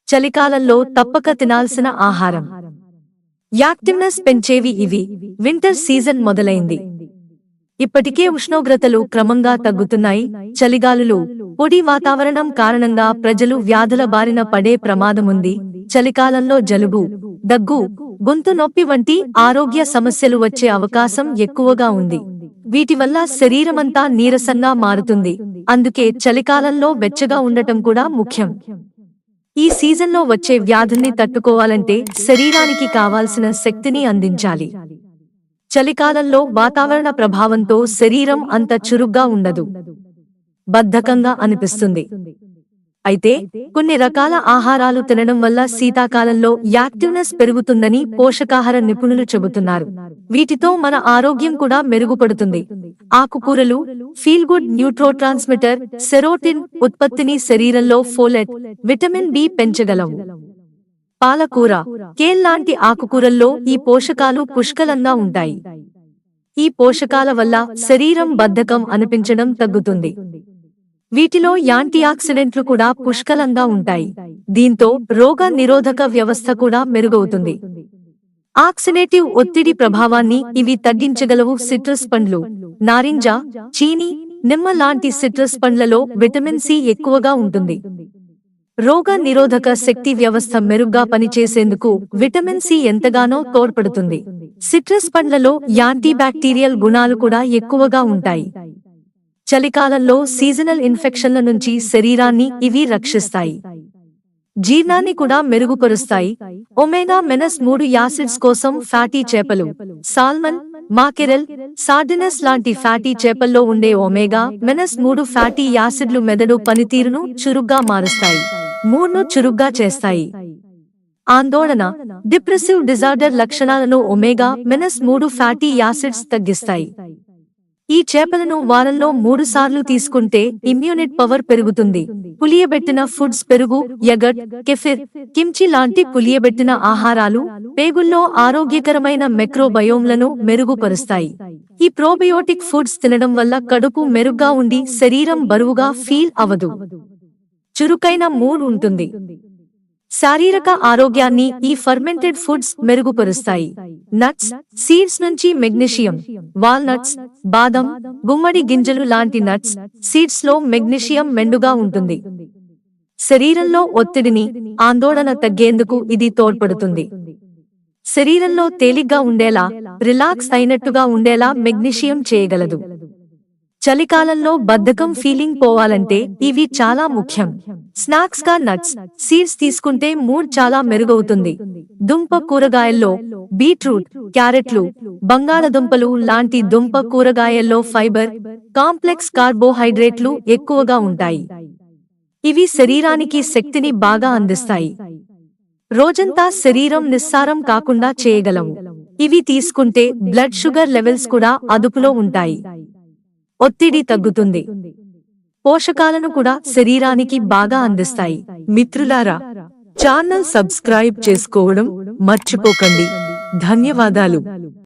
చలికాలంలో తప్పక తినాల్సిన ఆహారం. యాక్టివ్నెస్ పెంచేవి ఇవి. వింటర్ సీజన్ మొదలైంది. ఇప్పటికే ఉష్ణోగ్రతలు క్రమంగా తగ్గుతున్నాయి. చలిగాలులు, పొడి వాతావరణం కారణంగా ప్రజలు వ్యాధుల బారిన పడే ప్రమాదముంది. చలికాలంలో జలుబు, దగ్గు, గొంతు నొప్పి వంటి ఆరోగ్య సమస్యలు వచ్చే అవకాశం ఎక్కువగా ఉంది. వీటి వల్ల శరీరమంతా నీరసంగా మారుతుంది. అందుకే చలికాలంలో వెచ్చగా ఉండటం కూడా ముఖ్యం. ఈ సీజన్లో వచ్చే వ్యాధుల్ని తట్టుకోవాలంటే శరీరానికి కావాల్సిన శక్తిని అందించాలి. చలికాలంలో వాతావరణ ప్రభావంతో శరీరం అంత చురుగ్గా ఉండదు, బద్ధకంగా అనిపిస్తుంది. అయితే కొన్ని రకాల ఆహారాలు తినడం వల్ల శీతాకాలంలో యాక్టివ్నెస్ పెరుగుతుందని పోషకాహార నిపుణులు చెబుతున్నారు. వీటితో మన ఆరోగ్యం కూడా మెరుగుపడుతుంది. ఆకుకూరలు ఫీల్ గుడ్ న్యూట్రోట్రాన్స్మిటర్ సెరోటిన్ ఉత్పత్తిని, శరీరంలో ఫోలెట్, విటమిన్ బి పెంచగలవు. పాలకూర, కేల్ లాంటి ఆకుకూరల్లో ఈ పోషకాలు పుష్కలంగా ఉంటాయి. ఈ పోషకాల వల్ల శరీరం బద్ధకం అనిపించడం తగ్గుతుంది. వీటిలో యాంటీఆక్సిడెంట్లు కూడా పుష్కలంగా ఉంటాయి. దీంతో రోగ నిరోధక వ్యవస్థ కూడా మెరుగవుతుంది. ఆక్సిడేటివ్ ఒత్తిడి ప్రభావాన్ని ఇవి తగ్గించగలవు. సిట్రస్ పండ్లు, నారింజ, చీని, నిమ్మ లాంటి సిట్రస్ పండ్లలో విటమిన్ సి ఎక్కువగా ఉంటుంది. రోగ నిరోధక శక్తి వ్యవస్థ మెరుగ్గా పనిచేసేందుకు విటమిన్ సి ఎంతగానో తోడ్పడుతుంది. సిట్రస్ పండ్లలో యాంటీబ్యాక్టీరియల్ గుణాలు కూడా ఎక్కువగా ఉంటాయి. చలికాలంలో సీజనల్ ఇన్ఫెక్షన్ల నుంచి శరీరాన్ని ఇవి రక్షిస్తాయి. జీర్ణాన్ని కూడా మెరుగుపరుస్తాయి. ఒమేగా-3 యాసిడ్స్ కోసం ఫ్యాటీ చేపలు, సాల్మన్, మాకెరెల్, సార్డినస్ లాంటి ఫ్యాటీ చేపల్లో ఉండే ఒమేగా-3 ఫ్యాటీ యాసిడ్లు మెదడు పనితీరును చురుగ్గా మారుస్తాయి, మూడ్ను చురుగ్గా చేస్తాయి. ఆందోళన, డిప్రెసివ్ డిజార్డర్ లక్షణాలను ఒమేగా-3 ఫ్యాటీ యాసిడ్స్ తగ్గిస్తాయి. ఈ చేపలను వారంలో 3 సార్లు తీసుకుంటే ఇమ్యూనిటీ పవర్ పెరుగుతుంది. పులియబెట్టిన ఫుడ్స్, పెరుగు, యగర్ట్, కెఫిర్, కిమ్చి లాంటి పులియబెట్టిన ఆహారాలు పేగుల్లో ఆరోగ్యకరమైన మైక్రోబయోమ్లను మెరుగుపరుస్తాయి. ఈ ప్రోబయోటిక్ ఫుడ్స్ తినడం వల్ల కడుపు మెరుగ్గా ఉండి శరీరం బరువుగా ఫీల్ అవదు, చురుకైన మూడ్ ఉంటుంది. శారీరక ఆరోగ్యాన్ని ఈ ఫర్మెంటెడ్ ఫుడ్స్ మెరుగుపరుస్తాయి. నట్స్, సీడ్స్ నుంచి మెగ్నీషియం, వాల్నట్స్, బాదం, గుమ్మడి గింజలు లాంటి నట్స్, సీడ్స్ లో మెగ్నీషియం మెండుగా ఉంటుంది. శరీరంలో ఒత్తిడిని, ఆందోళన తగ్గేందుకు ఇది తోడ్పడుతుంది. శరీరంలో తేలిగ్గా ఉండేలా, రిలాక్స్ అయినట్టుగా ఉండేలా మెగ్నీషియం చేయగలదు. చలికాలంలో బద్ధకం ఫీలింగ్ పోవాలంటే ఇవి చాలా ముఖ్యం. స్నాక్స్ గా నట్స్, సీడ్స్ తీసుకుంటే మూడ్ చాలా మెరుగవుతుంది. దుంప కూరగాయల్లో బీట్రూట్, క్యారెట్లు, బంగాళదుంపలు లాంటి దుంప కూరగాయల్లో ఫైబర్, కాంప్లెక్స్ కార్బోహైడ్రేట్లు ఎక్కువగా ఉంటాయి. ఇవి శరీరానికి శక్తిని బాగా అందిస్తాయి. రోజంతా శరీరం నిస్సారం కాకుండా చేయగలవు. ఇవి తీసుకుంటే బ్లడ్ షుగర్ లెవెల్స్ కూడా అదుపులో ఉంటాయి. ఒత్తిడి తగ్గుతుంది. పోషకాలను కూడా శరీరానికి బాగా అందిస్తాయి. మిత్రులారా, ఛానల్ సబ్స్క్రైబ్ చేసుకోవడం మర్చిపోకండి. ధన్యవాదాలు.